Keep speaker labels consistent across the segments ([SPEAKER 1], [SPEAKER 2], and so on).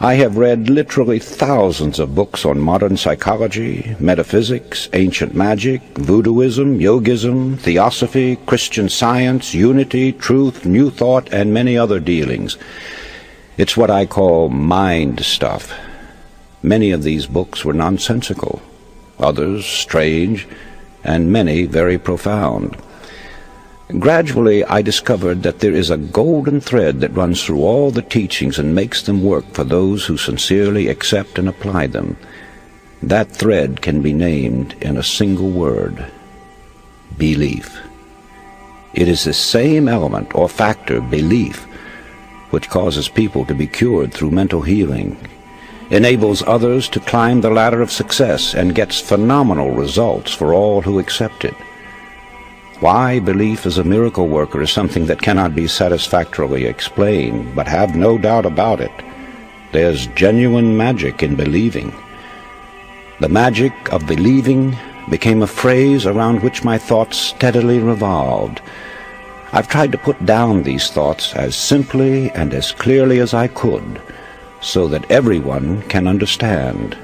[SPEAKER 1] I have read literally thousands of books on modern psychology, metaphysics, ancient magic, voodooism, yogism, theosophy, Christian Science, unity, truth, new thought, and many other dealings. It's what I call mind stuff. Many of these books were nonsensical, others strange, and many very profound. Gradually, I discovered that there is a golden thread that runs through all the teachings and makes them work for those who sincerely accept and apply them. That thread can be named in a single word: belief. It is the same element or factor, belief, which causes people to be cured through mental healing, enables others to climb the ladder of success, and gets phenomenal results for all who accept it. Why belief is a miracle worker is something that cannot be satisfactorily explained, but have no doubt about it. There's genuine magic in believing. The magic of believing became a phrase around which my thoughts steadily revolved. I've tried to put down these thoughts as simply and as clearly as I could, so that everyone can understand.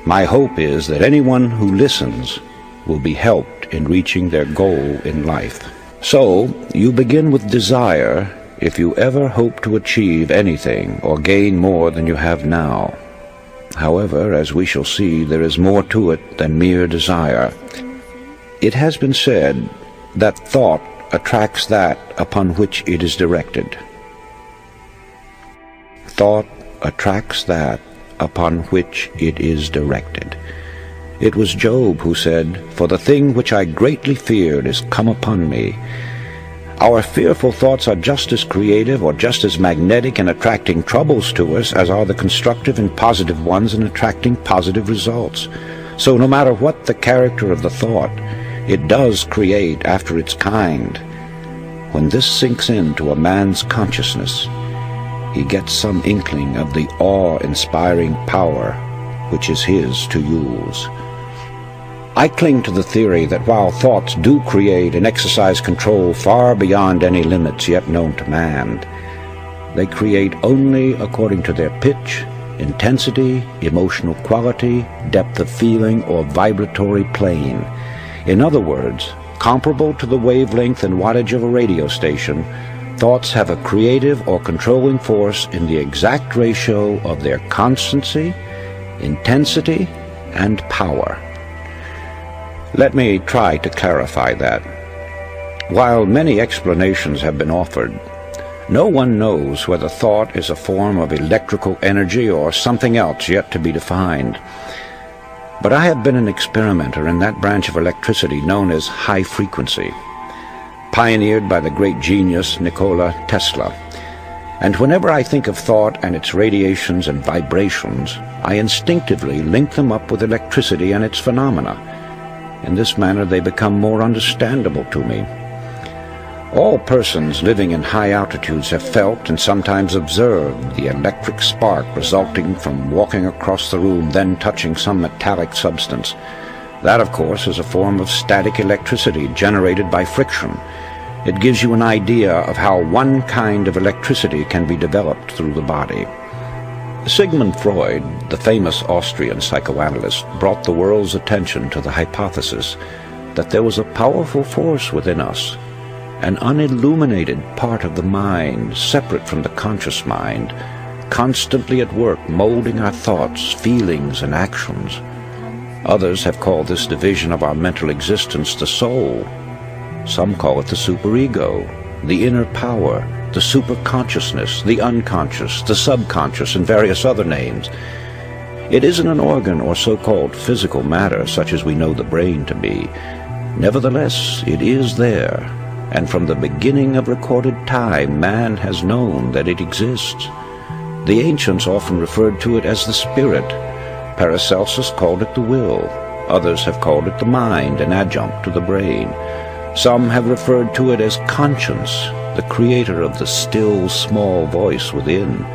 [SPEAKER 1] My hope is that anyone who listens will be helped in reaching their goal in life. So, you begin with desire if you ever hope to achieve anything or gain more than you have now. However, as we shall see, there is more to it than mere desire. It has been said that thought attracts that upon which it is directed. Thought attracts that upon which it is directed. It was Job who said, "For the thing which I greatly feared is come upon me." Our fearful thoughts are just as creative or just as magnetic in attracting troubles to us as are the constructive and positive ones in attracting positive results. So no matter what the character of the thought, it does create after its kind. When this sinks into a man's consciousness, he gets some inkling of the awe-inspiring power which is his to use. I cling to the theory that while thoughts do create and exercise control far beyond any limits yet known to man, they create only according to their pitch, intensity, emotional quality, depth of feeling, or vibratory plane. In other words, comparable to the wavelength and wattage of a radio station, thoughts have a creative or controlling force in the exact ratio of their constancy, intensity, and power. Let me try to clarify that. While many explanations have been offered, no one knows whether thought is a form of electrical energy or something else yet to be defined. But I have been an experimenter in that branch of electricity known as high frequency, pioneered by the great genius Nikola Tesla. And whenever I think of thought and its radiations and vibrations, I instinctively link them up with electricity and its phenomena. In this manner they become more understandable to me. All persons living in high altitudes have felt and sometimes observed the electric spark resulting from walking across the room, then touching some metallic substance. That, of course, is a form of static electricity generated by friction. It gives you an idea of how one kind of electricity can be developed through the body. Sigmund Freud, the famous Austrian psychoanalyst, brought the world's attention to the hypothesis that there was a powerful force within us, an unilluminated part of the mind, separate from the conscious mind, constantly at work molding our thoughts, feelings, and actions. Others have called this division of our mental existence the soul. Some call it the superego, the inner power, the superconsciousness, the unconscious, the subconscious, and various other names. It isn't an organ or so-called physical matter such as we know the brain to be. Nevertheless, it is there, and from the beginning of recorded time, man has known that it exists. The ancients often referred to it as the spirit. Paracelsus called it the will. Others have called it the mind, an adjunct to the brain. Some have referred to it as conscience, the creator of the still, small voice within.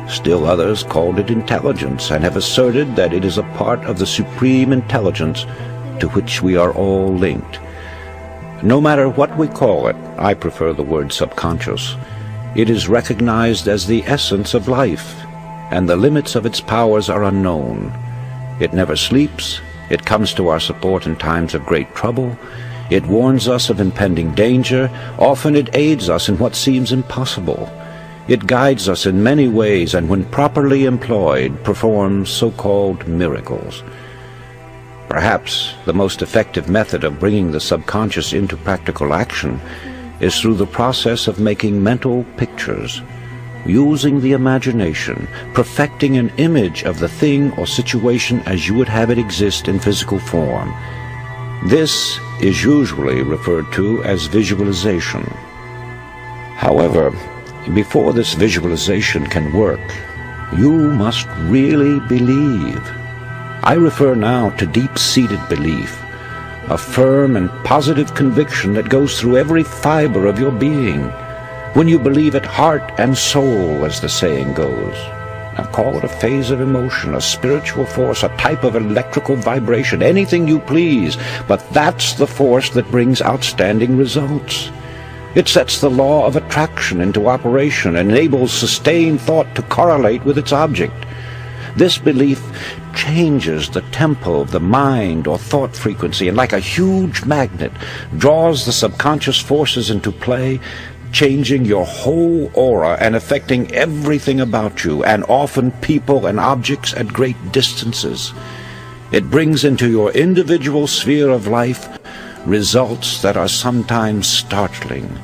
[SPEAKER 1] Still others called it intelligence, and have asserted that it is a part of the supreme intelligence to which we are all linked. No matter what we call it, I prefer the word subconscious. It is recognized as the essence of life, and the limits of its powers are unknown. It never sleeps. It comes to our support in times of great trouble. It warns us of impending danger. Often it aids us in what seems impossible. It guides us in many ways, and when properly employed, performs so-called miracles. Perhaps the most effective method of bringing the subconscious into practical action is through the process of making mental pictures, using the imagination, perfecting an image of the thing or situation as you would have it exist in physical form. This is usually referred to as visualization. However, before this visualization can work, you must really believe. I refer now to deep-seated belief, a firm and positive conviction that goes through every fiber of your being. When you believe it heart and soul, as the saying goes. Now call it a phase of emotion, a spiritual force, a type of electrical vibration, anything you please, but that's the force that brings outstanding results. It sets the law of attraction into operation and enables sustained thought to correlate with its object. This belief changes the tempo of the mind or thought frequency, and like a huge magnet, draws the subconscious forces into play, changing your whole aura and affecting everything about you, and often people and objects at great distances. It brings into your individual sphere of life results that are sometimes startling.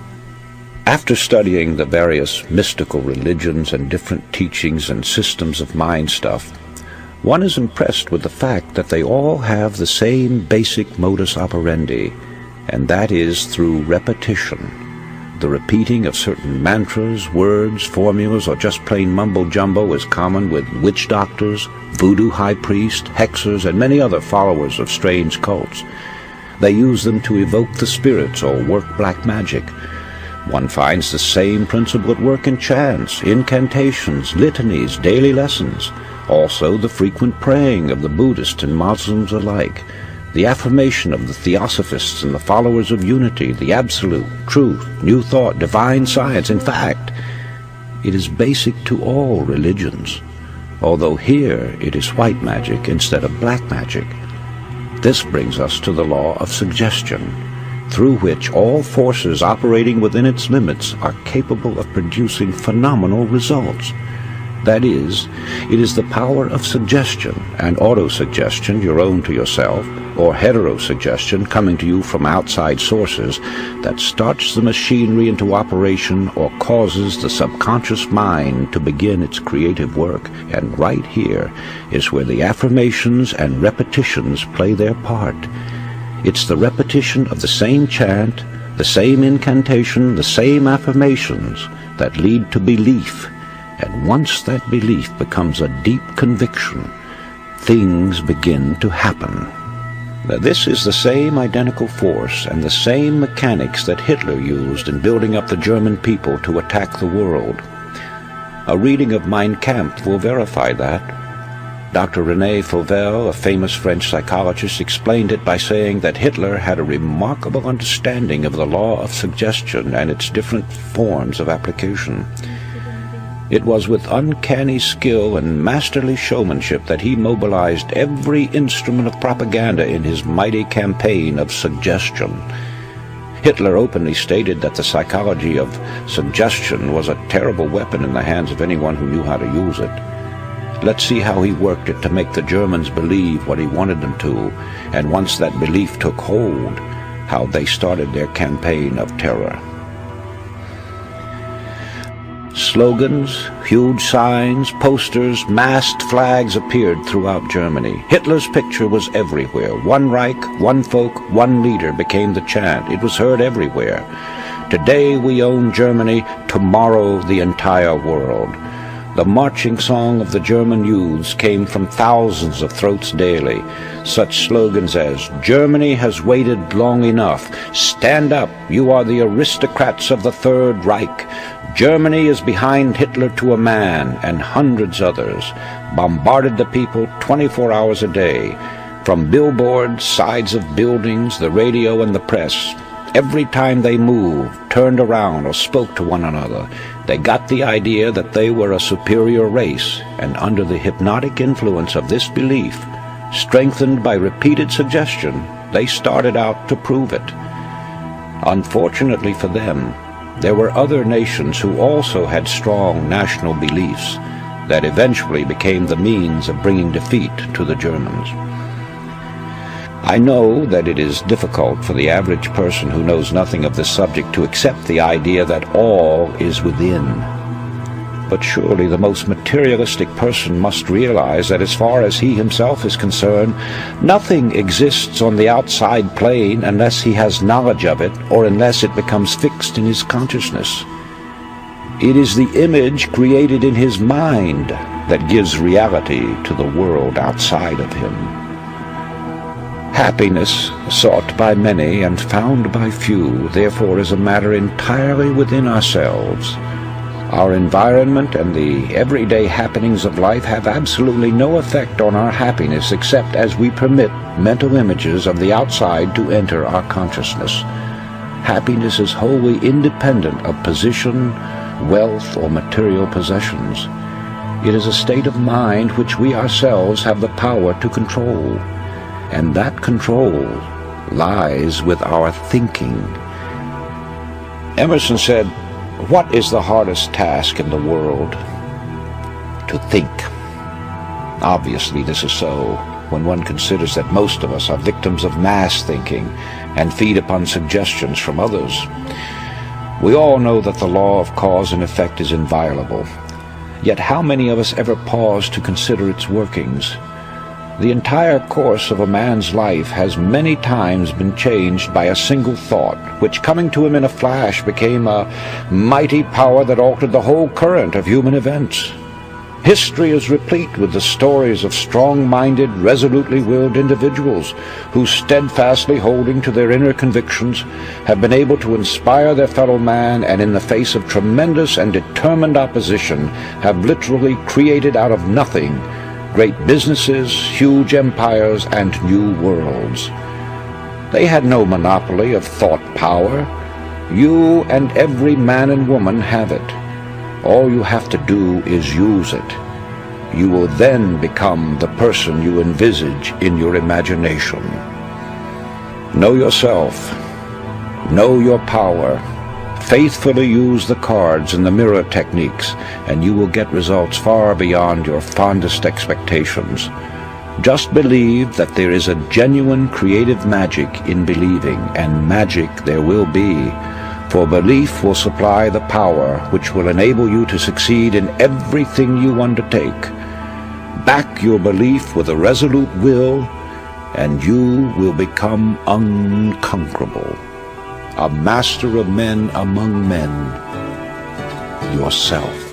[SPEAKER 1] After studying the various mystical religions and different teachings and systems of mind stuff, one is impressed with the fact that they all have the same basic modus operandi, and that is through repetition. The repeating of certain mantras, words, formulas, or just plain mumbo-jumbo is common with witch doctors, voodoo high priests, hexers, and many other followers of strange cults. They use them to evoke the spirits or work black magic. One finds the same principle at work in chants, incantations, litanies, daily lessons. Also the frequent praying of the Buddhists and Muslims alike, the affirmation of the Theosophists and the followers of unity, the absolute, truth, new thought, divine science. In fact, it is basic to all religions, although here it is white magic instead of black magic. This brings us to the law of suggestion, through which all forces operating within its limits are capable of producing phenomenal results. That is, it is the power of suggestion and autosuggestion, your own to yourself, or heterosuggestion coming to you from outside sources, that starts the machinery into operation or causes the subconscious mind to begin its creative work. And right here is where the affirmations and repetitions play their part. It's the repetition of the same chant, the same incantation, the same affirmations that lead to belief. And once that belief becomes a deep conviction, things begin to happen. Now, this is the same identical force and the same mechanics that Hitler used in building up the German people to attack the world. A reading of Mein Kampf will verify that. Dr. René Fauvel, a famous French psychologist, explained it by saying that Hitler had a remarkable understanding of the law of suggestion and its different forms of application. It was with uncanny skill and masterly showmanship that he mobilized every instrument of propaganda in his mighty campaign of suggestion. Hitler openly stated that the psychology of suggestion was a terrible weapon in the hands of anyone who knew how to use it. Let's see how he worked it to make the Germans believe what he wanted them to, and once that belief took hold, how they started their campaign of terror. Slogans, huge signs, posters, masked flags appeared throughout Germany. Hitler's picture was everywhere. One Reich, one folk, one leader became the chant. It was heard everywhere. Today we own Germany, tomorrow the entire world. The marching song of the German youths came from thousands of throats daily. Such slogans as, "Germany has waited long enough," "Stand up, you are the aristocrats of the Third Reich," "Germany is behind Hitler to a man," and hundreds others, bombarded the people 24 hours a day. From billboards, sides of buildings, the radio and the press, every time they moved, turned around, or spoke to one another, They got the idea that they were a superior race, and under the hypnotic influence of this belief, strengthened by repeated suggestion, they started out to prove it. Unfortunately for them, there were other nations who also had strong national beliefs that eventually became the means of bringing defeat to the Germans. I know that it is difficult for the average person who knows nothing of this subject to accept the idea that all is within. But surely the most materialistic person must realize that as far as he himself is concerned, nothing exists on the outside plane unless he has knowledge of it or unless it becomes fixed in his consciousness. It is the image created in his mind that gives reality to the world outside of him. Happiness, sought by many and found by few, therefore is a matter entirely within ourselves. Our environment and the everyday happenings of life have absolutely no effect on our happiness except as we permit mental images of the outside to enter our consciousness. Happiness is wholly independent of position, wealth, or material possessions. It is a state of mind which we ourselves have the power to control. And that control lies with our thinking. Emerson said, "What is the hardest task in the world? To think." Obviously this is so when one considers that most of us are victims of mass thinking and feed upon suggestions from others. We all know that the law of cause and effect is inviolable. Yet how many of us ever pause to consider its workings? The entire course of a man's life has many times been changed by a single thought, which coming to him in a flash became a mighty power that altered the whole current of human events. History is replete with the stories of strong-minded, resolutely willed individuals who, steadfastly holding to their inner convictions, have been able to inspire their fellow man and in the face of tremendous and determined opposition have literally created out of nothing great businesses, huge empires, and new worlds. They had no monopoly of thought power. You and every man and woman have it. All you have to do is use it. You will then become the person you envisage in your imagination. Know yourself. Know your power. Faithfully use the cards and the mirror techniques, and you will get results far beyond your fondest expectations. Just believe that there is a genuine creative magic in believing, and magic there will be, for belief will supply the power which will enable you to succeed in everything you undertake. Back your belief with a resolute will, and you will become unconquerable. A master of men among men, yourself.